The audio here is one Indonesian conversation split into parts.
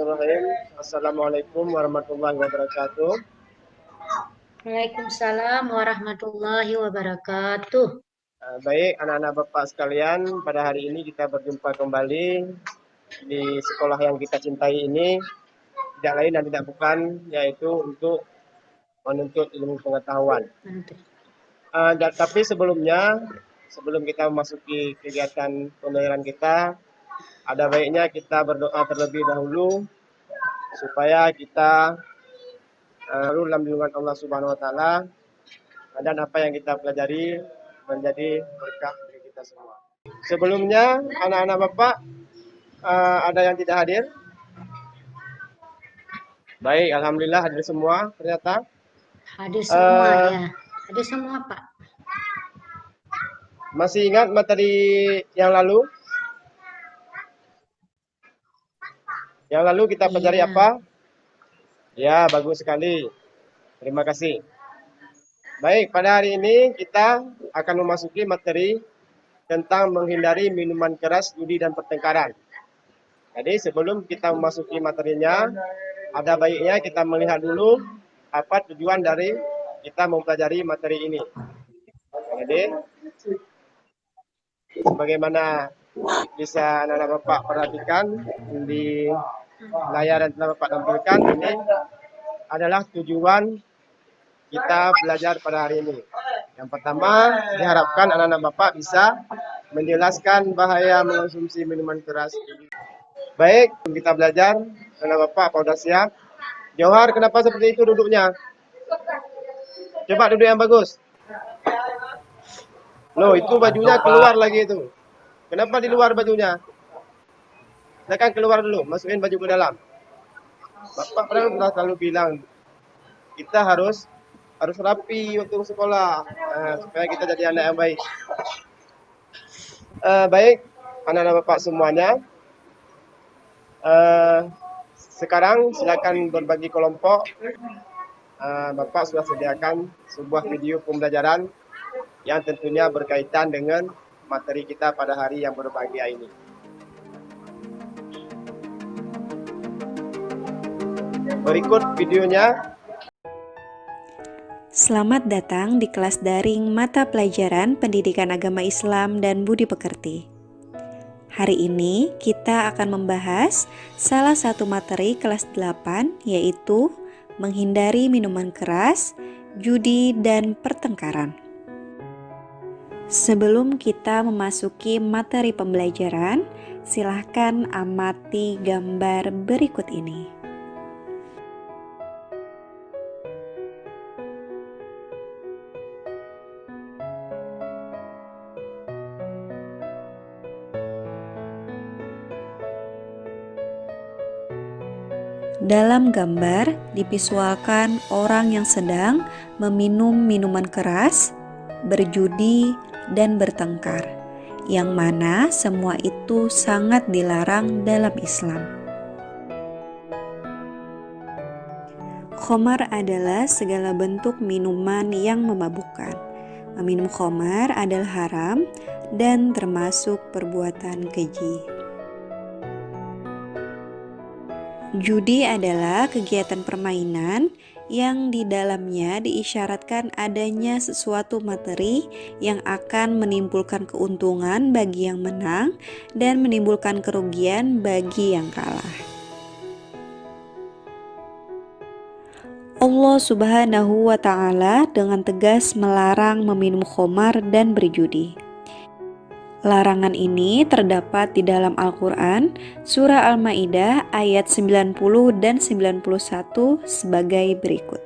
Bismillahirrahmanirrahim. Assalamualaikum warahmatullahi wabarakatuh. Waalaikumsalam warahmatullahi wabarakatuh. Baik anak-anak Bapak sekalian, pada hari ini kita berjumpa kembali di sekolah yang kita cintai ini, tidak lain dan tidak bukan, yaitu untuk menuntut ilmu pengetahuan. Tapi sebelum kita memasuki kegiatan pembelajaran kita, ada baiknya kita berdoa terlebih dahulu supaya kita dalam lindungan Allah Subhanahu wa taala dan apa yang kita pelajari menjadi berkah bagi kita semua. Sebelumnya anak-anak Bapak ada yang tidak hadir? Baik, alhamdulillah hadir semua ternyata. Hadir semua ya. Hadir semua, Pak. Masih ingat materi yang lalu? Yang lalu kita pelajari apa? Ya, bagus sekali. Terima kasih. Baik, pada hari ini kita akan memasuki materi tentang menghindari minuman keras, judi, dan pertengkaran. Jadi sebelum kita memasuki materinya, ada baiknya kita melihat dulu apa tujuan dari kita mempelajari materi ini. Jadi, sebagaimana bisa anak-anak Bapak perhatikan di layar yang telah Bapak tampilkan, ini adalah tujuan kita belajar pada hari ini. Yang pertama, diharapkan anak-anak Bapak bisa menjelaskan bahaya mengonsumsi minuman keras. Baik, kita belajar. Anak Bapak, apa sudah siap? Johar, kenapa seperti itu duduknya? Coba duduk yang bagus. Loh, itu bajunya keluar lagi itu. Kenapa di luar bajunya? Silakan keluar dulu, masukin baju ke dalam. Bapak pernah sudah selalu bilang, kita harus rapi waktu sekolah, supaya kita jadi anak yang baik. Baik, anak-anak Bapak semuanya. Sekarang silakan berbagi kelompok. Bapak sudah sediakan sebuah video pembelajaran yang tentunya berkaitan dengan materi kita pada hari yang berbahagia ini. Berikut videonya. Selamat datang di kelas daring mata pelajaran Pendidikan Agama Islam dan Budi Pekerti. Hari ini kita akan membahas salah satu materi kelas 8, yaitu menghindari minuman keras, judi, dan pertengkaran. Sebelum kita memasuki materi pembelajaran, silahkan amati gambar berikut ini. Dalam gambar divisualkan orang yang sedang meminum minuman keras, berjudi, dan bertengkar, yang mana semua itu sangat dilarang dalam Islam. Khamar adalah segala bentuk minuman yang memabukkan. Meminum khamar adalah haram dan termasuk perbuatan keji. Judi adalah kegiatan permainan yang di dalamnya diisyaratkan adanya sesuatu materi yang akan menimbulkan keuntungan bagi yang menang dan menimbulkan kerugian bagi yang kalah. Allah Subhanahu wa ta'ala dengan tegas melarang meminum khamar dan berjudi. Larangan ini terdapat di dalam Al-Quran, Surah Al-Ma'idah ayat 90 dan 91 sebagai berikut.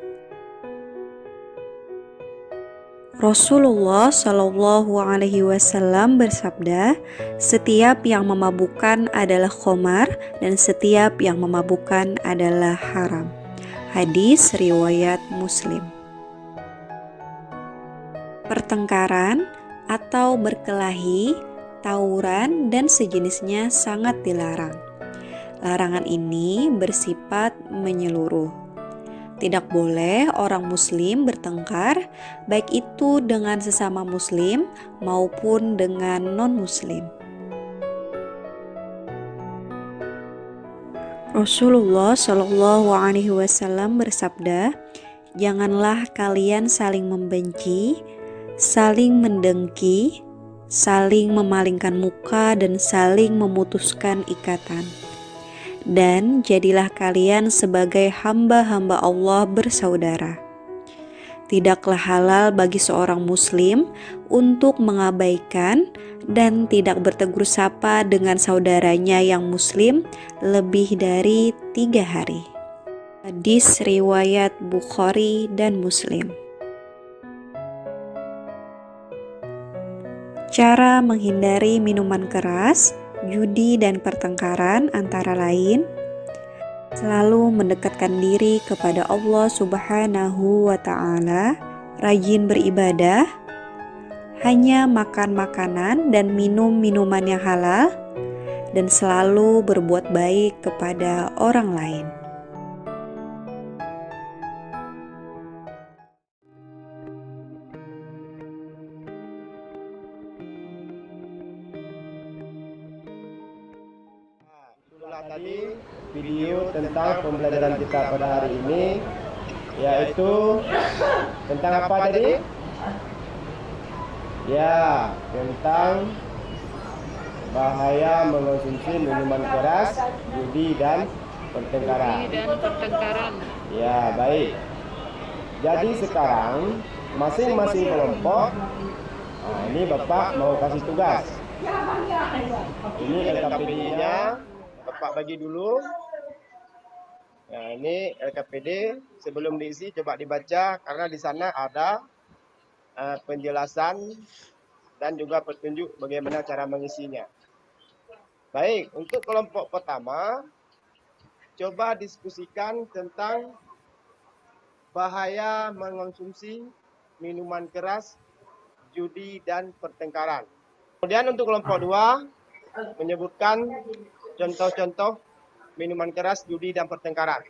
Rasulullah Shallallahu Alaihi Wasallam bersabda, setiap yang memabukkan adalah khamar dan setiap yang memabukkan adalah haram. Hadis riwayat Muslim. Pertengkaran atau berkelahi, tawuran, dan sejenisnya sangat dilarang. Larangan ini bersifat menyeluruh. Tidak boleh orang muslim bertengkar, baik itu dengan sesama muslim maupun dengan non-muslim. Rasulullah Shallallahu Alaihi Wasallam bersabda, "Janganlah kalian saling membenci, saling mendengki, saling memalingkan muka, dan saling memutuskan ikatan. Dan jadilah kalian sebagai hamba-hamba Allah bersaudara. Tidaklah halal bagi seorang muslim untuk mengabaikan dan tidak bertegur sapa dengan saudaranya yang muslim lebih dari 3 hari." Hadis riwayat Bukhari dan Muslim. Cara menghindari minuman keras, judi, dan pertengkaran antara lain: selalu mendekatkan diri kepada Allah Subhanahu wa Ta'ala, rajin beribadah, hanya makan makanan dan minum minuman yang halal, dan selalu berbuat baik kepada orang lain. Itulah tadi video tentang pembelajaran kita pada hari ini, yaitu tentang apa tadi? Ya, tentang bahaya mengonsumsi minuman keras, judi, dan pertengkaran. Ya, baik. Jadi sekarang masing-masing kelompok, ini Bapak mau kasih tugas. Ini LKPD-nya, Bapak bagi dulu. Nah, ini LKPD, sebelum diisi coba dibaca karena di sana ada penjelasan dan juga petunjuk bagaimana cara mengisinya. Baik, untuk kelompok pertama, coba diskusikan tentang bahaya mengonsumsi minuman keras, judi, dan pertengkaran. Kemudian untuk kelompok 2, menyebutkan contoh-contoh minuman keras, judi, dan pertengkaran.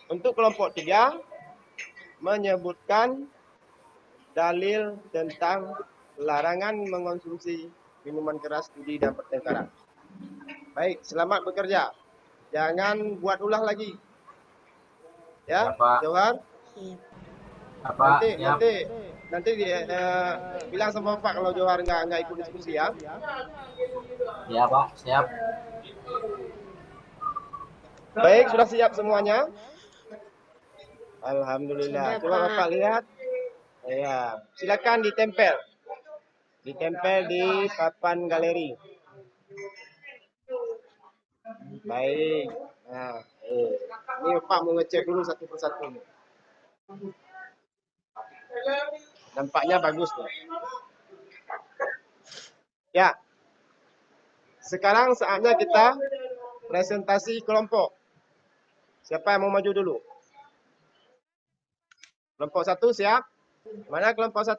Untuk kelompok 3, menyebutkan dalil tentang larangan mengonsumsi minuman keras, judi, dan pertengkaran. Baik, selamat bekerja. Jangan buat ulah lagi. Ya, Pak Johar. Nanti bilang sama Pak kalau Johar nggak ikut diskusi ya. Ya Pak, siap. Baik, sudah siap semuanya? Alhamdulillah. Coba Bapak lihat. Ya, silakan ditempel. Ditempel di papan galeri. Baik. Nah, ini Pak mau ngecek dulu satu persatu. Nampaknya bagus tuh. Ya. Sekarang saatnya kita presentasi kelompok. Siapa yang mau maju dulu? Kelompok 1 siap? Mana kelompok 1?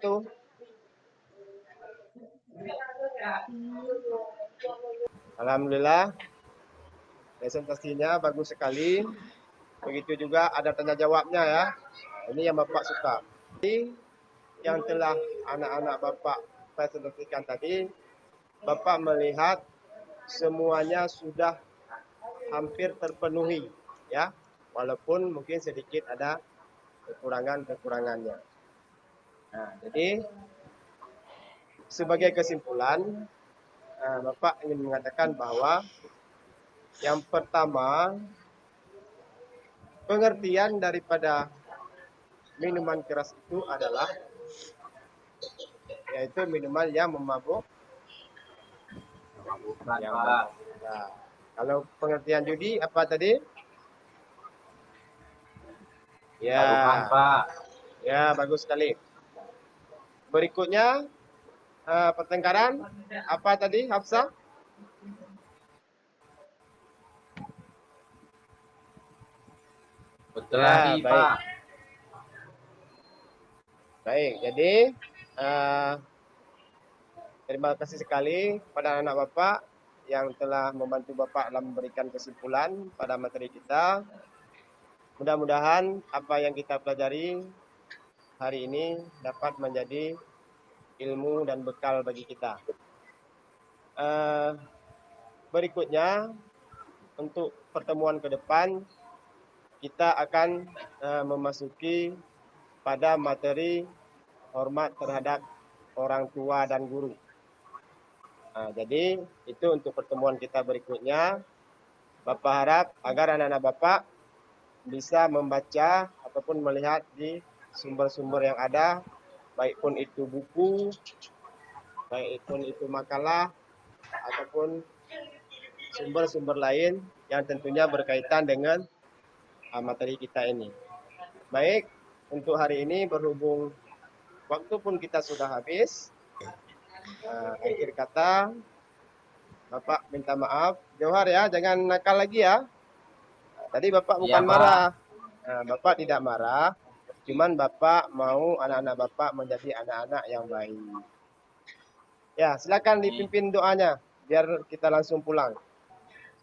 Alhamdulillah. Presentasinya bagus sekali. Begitu juga ada tanya jawabnya ya. Ini yang Bapak suka. Jadi yang telah anak-anak Bapak presentasikan tadi, Bapak melihat semuanya sudah hampir terpenuhi ya. Walaupun mungkin sedikit ada kekurangannya. Nah, jadi sebagai kesimpulan, Bapak ingin mengatakan bahwa yang pertama, pengertian daripada minuman keras itu adalah yaitu minuman yang memabukkan. Nah, kalau pengertian judi apa tadi? Ya, Pak. Ya, bagus sekali. Berikutnya pertengkaran apa tadi, Hafsah? Betul lagi, baik. Pak. Baik, jadi terima kasih sekali kepada anak Bapak yang telah membantu Bapak dalam memberikan kesimpulan pada materi kita. Mudah-mudahan apa yang kita pelajari hari ini dapat menjadi ilmu dan bekal bagi kita. Berikutnya, untuk pertemuan ke depan kita akan memasuki pada materi hormat terhadap orang tua dan guru. Jadi itu untuk pertemuan kita berikutnya. Bapak harap agar anak-anak Bapak bisa membaca ataupun melihat di sumber-sumber yang ada, baik pun itu buku, baik pun itu makalah, ataupun sumber-sumber lain yang tentunya berkaitan dengan materi kita ini. Baik, untuk hari ini berhubung waktu pun kita sudah habis, akhir kata Bapak minta maaf. Johar ya, jangan nakal lagi ya. Tadi Bapak Iya, bukan Pak. marah. Bapak tidak marah, cuman Bapak mau anak-anak Bapak menjadi anak-anak yang baik. Ya, silakan dipimpin doanya biar kita langsung pulang.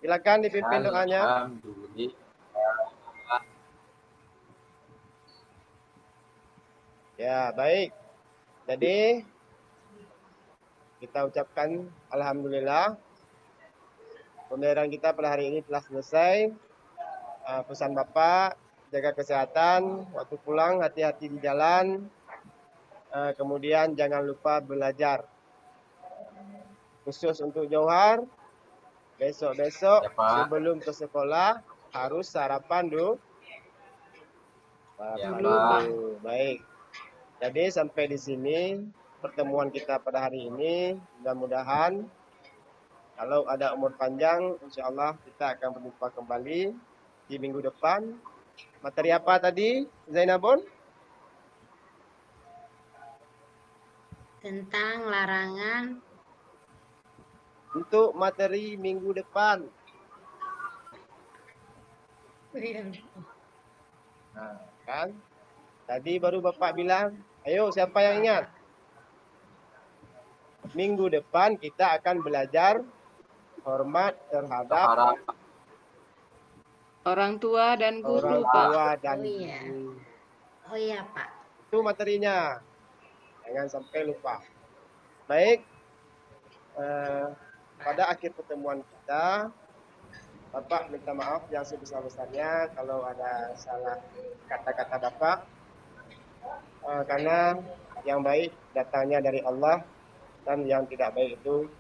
Silakan dipimpin doanya. Alhamdulillah. Ya, baik. Jadi kita ucapkan alhamdulillah. Pembelajaran kita pada hari ini telah selesai. Pesan Bapak, jaga kesehatan, waktu pulang hati-hati di jalan. Kemudian jangan lupa belajar. Khusus untuk Johar, besok-besok Ya, Pak. sebelum ke sekolah harus sarapan dulu. Ya, Dulu, Pak. Pak. Baik. Jadi sampai di sini pertemuan kita pada hari ini. Mudah-mudahan kalau ada umur panjang, insya Allah kita akan berjumpa kembali di minggu depan. Materi apa tadi, Zainabon? Tentang larangan Untuk materi minggu depan. Nah, kan? Tadi baru Bapak bilang, ayo siapa yang ingat? Minggu depan kita akan belajar hormat terhadap Harap Orang tua dan guru, orang Pak. tua dan Oh iya. guru. Oh iya, Pak. Itu materinya. Jangan sampai lupa. Baik. Pada akhir pertemuan kita, Bapak minta maaf yang sebesar-besarnya kalau ada salah kata-kata Bapak. Karena yang baik datangnya dari Allah dan yang tidak baik itu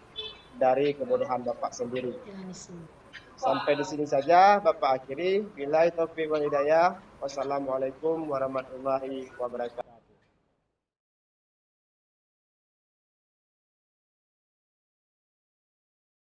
dari kebodohan Bapak sendiri. Jangan di sini. Sampai di sini saja Bapak akhiri. Billahi taufiq wal hidayah. Wassalamualaikum warahmatullahi wabarakatuh.